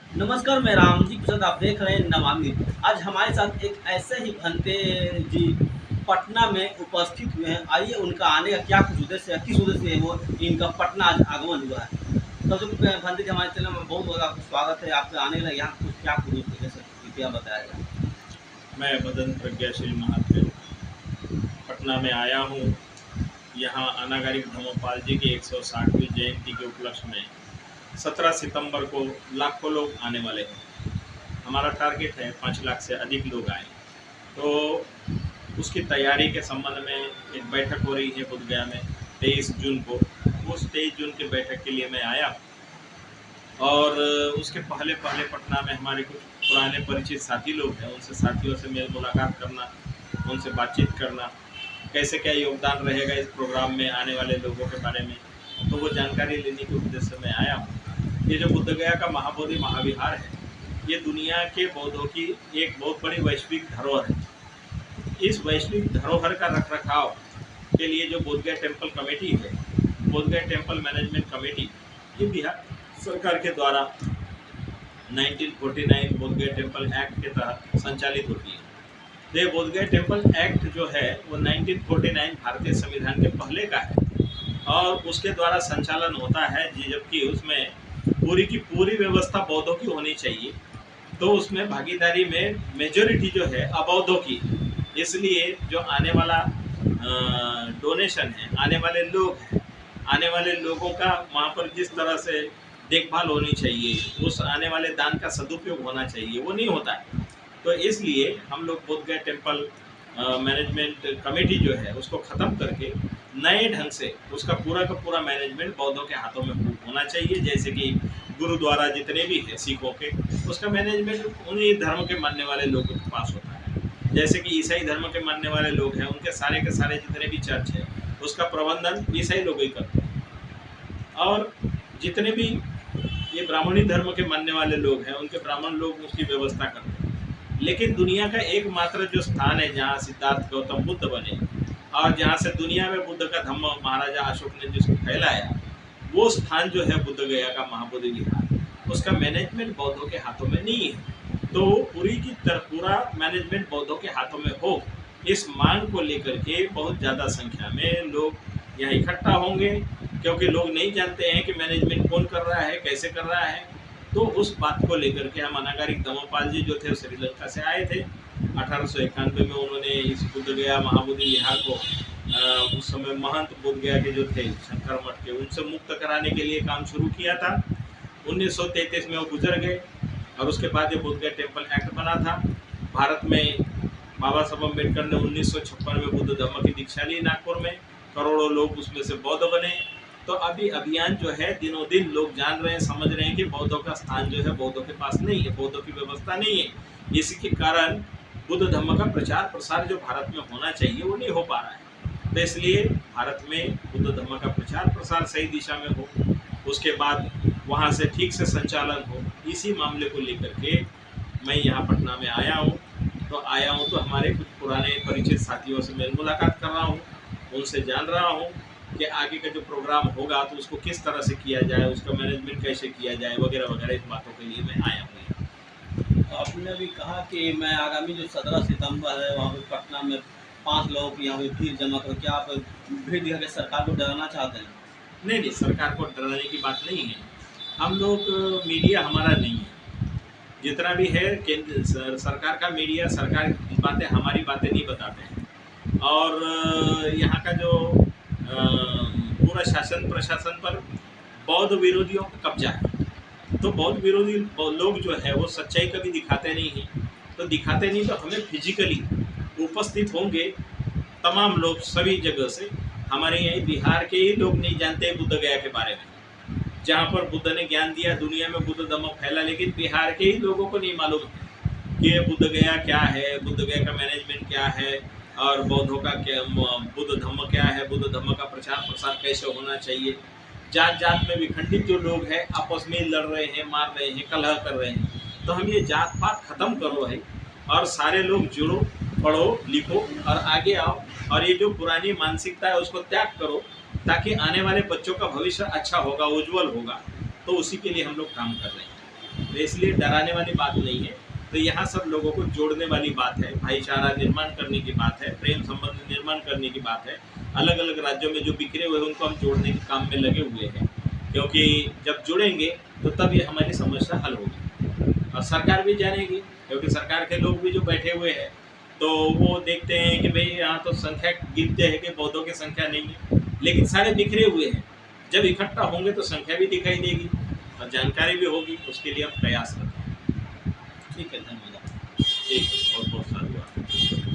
नमस्कार, मैं रामजी प्रसाद। आप देख रहे हैं नमामि। आज हमारे साथ एक ऐसे ही भंते जी पटना में उपस्थित हुए हैं। आइए उनका आने का क्या कुछ उद्देश्य है, किस उद्देश्य से वो इनका पटना आज आगमन हुआ है। सबसे भंते जी, हमारे चैनल में बहुत बहुत आपका स्वागत है। आपके आने का यहाँ कुछ क्या कुछ उद्देश्य है, कृपया बताया जाए। मैं बदन प्रज्ञाशील महात्मा पटना में आया हूँ। यहाँ अनागारिक धर्मपाल जी की 160वीं जयंती के उपलक्ष्य में 17 सितंबर को लाखों लोग आने वाले हैं। हमारा टारगेट है 5 लाख से अधिक लोग आए। तो उसकी तैयारी के संबंध में एक बैठक हो रही है बोधगया में 23 जून को। उस 23 जून की बैठक के लिए मैं आया और उसके पहले पहले पटना में हमारे कुछ पुराने परिचित साथी लोग हैं, उनसे साथियों से मेल मुलाकात करना, उनसे बातचीत करना, कैसे क्या योगदान रहेगा इस प्रोग्राम में आने वाले लोगों के बारे में, तो वो जानकारी लेने के उद्देश्य से मैं आया हूँ। ये जो बुद्धगया का महाबोधि महाविहार है, ये दुनिया के बौद्धों की एक बहुत बड़ी वैश्विक धरोहर है। इस वैश्विक धरोहर का रखरखाव के लिए जो बोधगया टेम्पल कमेटी है, बोधगया टेम्पल मैनेजमेंट कमेटी, ये बिहार सरकार के द्वारा 1949 बोधगया टेम्पल एक्ट के तहत संचालित होती है। तो ये बोधगया टेम्पल एक्ट जो है वो 1949 भारतीय संविधान के पहले का है और उसके द्वारा संचालन होता है, जबकि उसमें पूरी की पूरी व्यवस्था बौद्धों की होनी चाहिए। तो उसमें भागीदारी में मेजोरिटी जो है अबौद्धों की, इसलिए जो आने वाला डोनेशन है, आने वाले लोग हैं, आने वाले लोगों का वहाँ पर जिस तरह से देखभाल होनी चाहिए, उस आने वाले दान का सदुपयोग होना चाहिए, वो नहीं होता है। तो इसलिए हम लोग बोधगया टेम्पल मैनेजमेंट कमेटी जो है उसको ख़त्म करके नए ढंग से उसका पूरा का पूरा मैनेजमेंट बौद्धों के हाथों में होना चाहिए। जैसे कि गुरुद्वारा जितने भी हैं सिखों के, उसका मैनेजमेंट उन्हीं धर्म के मानने वाले लोगों के पास होता है। जैसे कि ईसाई धर्म के मानने वाले लोग हैं, उनके सारे के सारे जितने भी चर्च हैं, उसका प्रबंधन ईसाई लोग ही करते हैं। और जितने भी ये ब्राह्मणी धर्म के मानने वाले लोग हैं, उनके ब्राह्मण लोग उसकी व्यवस्था करते हैं। लेकिन दुनिया का एकमात्र जो स्थान है जहाँ सिद्धार्थ गौतम बुद्ध बने और जहाँ से दुनिया में बुद्ध का धम्म महाराजा अशोक ने जिसको फैलाया, वो स्थान जो है बुद्धगया का महाबोधि विहार, उसका मैनेजमेंट बौद्धों के हाथों में नहीं है। तो पूरी की तरह पूरा मैनेजमेंट बौद्धों के हाथों में हो, इस मांग को लेकर के बहुत ज़्यादा संख्या में लोग यहाँ इकट्ठा होंगे, क्योंकि लोग नहीं जानते हैं कि मैनेजमेंट कौन कर रहा है, कैसे कर रहा है। तो उस बात को लेकर के हम अनागारिक धर्मपाल जी जो थे श्रीलंका से आए थे। 1891 में उन्होंने इस बुद्धगया महाबोधि विहार को उस समय महंत बोधगया के जो थे शंकर मठ के, उनसे मुक्त कराने के लिए काम शुरू किया था। 1933 में वो गुजर गए और उसके बाद ये बोधगया टेम्पल एक्ट बना था। भारत में बाबा साहब अम्बेडकर ने 1956 में बुद्ध धर्म की दीक्षा ली नागपुर में, करोड़ों लोग उसमें से बौद्ध बने। तो अभी अभियान जो है दिनों दिन लोग जान रहे हैं, समझ रहे हैं कि बौद्धों का स्थान जो है बौद्धों के पास नहीं है, बौद्धों की व्यवस्था नहीं है। इसी के कारण बुद्ध धर्म का प्रचार प्रसार जो भारत में होना चाहिए वो नहीं हो पा रहा है। तो इसलिए भारत में बुद्ध धर्म का प्रचार प्रसार सही दिशा में हो, उसके बाद वहाँ से ठीक से संचालन हो, इसी मामले को लेकर के मैं यहाँ पटना में आया हूँ। तो हमारे कुछ पुराने परिचित साथियों से मेल मुलाकात कर रहा हूँ, उनसे जान रहा हूँ कि आगे का जो प्रोग्राम होगा तो उसको किस तरह से किया जाए, उसका मैनेजमेंट कैसे किया जाए, वगैरह वगैरह। इस बातों के लिए मैं आया हूँ। तो आपने भी कहा कि मैं आगामी जो 17 सितंबर है वहाँ पे पटना में 5 लोगों की यहाँ पे भीड़ जमा करो। क्या आप भीड़ दिखा के सरकार को डराना चाहते हैं? नहीं नहीं, सरकार को डराने की बात नहीं है। हम लोग मीडिया हमारा नहीं है, जितना भी है केंद्र सरकार का मीडिया, सरकार की बातें हमारी बातें नहीं बताते हैं। और यहाँ का जो पूरा शासन प्रशासन पर बौद्ध विरोधियों का कब्जा है। तो बौद्ध विरोधी लोग जो है वो सच्चाई कभी दिखाते नहीं हैं। तो दिखाते नहीं तो हमें फिजिकली उपस्थित होंगे तमाम लोग सभी जगह से। हमारे यहाँ बिहार के ही लोग नहीं जानते बुद्धगया के बारे में, जहाँ पर बुद्ध ने ज्ञान दिया, दुनिया में बुद्ध धम्म फैला, लेकिन बिहार के ही लोगों को नहीं मालूम कि ये बुद्धगया क्या है, बुद्धगया का मैनेजमेंट क्या है और बौद्धों का क्या, बुद्ध धम्म क्या है, बुद्ध धम्म का प्रचार प्रसार कैसे होना चाहिए। जात जात में विखंडित जो लोग हैं आपस में लड़ रहे हैं, मार रहे हैं, कलह कर रहे हैं। तो हम ये जात पात खत्म करो है और सारे लोग जुड़ो, पढ़ो, लिखो और आगे आओ, और ये जो पुरानी मानसिकता है उसको त्याग करो, ताकि आने वाले बच्चों का भविष्य अच्छा होगा, उज्जवल होगा। तो उसी के लिए हम लोग काम कर रहे हैं। तो इसलिए डराने वाली बात नहीं है। तो यहाँ सब लोगों को जोड़ने वाली बात है, भाईचारा निर्माण करने की बात है, प्रेम संबंध निर्माण करने की बात है। अलग अलग राज्यों में जो बिखरे हुए हैं उनको हम जोड़ने के काम में लगे हुए हैं, क्योंकि जब जुड़ेंगे तो तब ये हमारी समस्या हल होगी और सरकार भी जानेगी, क्योंकि सरकार के लोग भी जो बैठे हुए हैं तो वो देखते हैं कि भाई यहाँ तो संख्या गिनते हैं कि पौधों की संख्या नहीं है, लेकिन सारे बिखरे हुए हैं। जब इकट्ठा होंगे तो संख्या भी दिखाई देगी और जानकारी भी होगी, उसके लिए हम प्रयास करते हैं। ठीक है, धन्यवाद। ठीक है, बहुत बहुत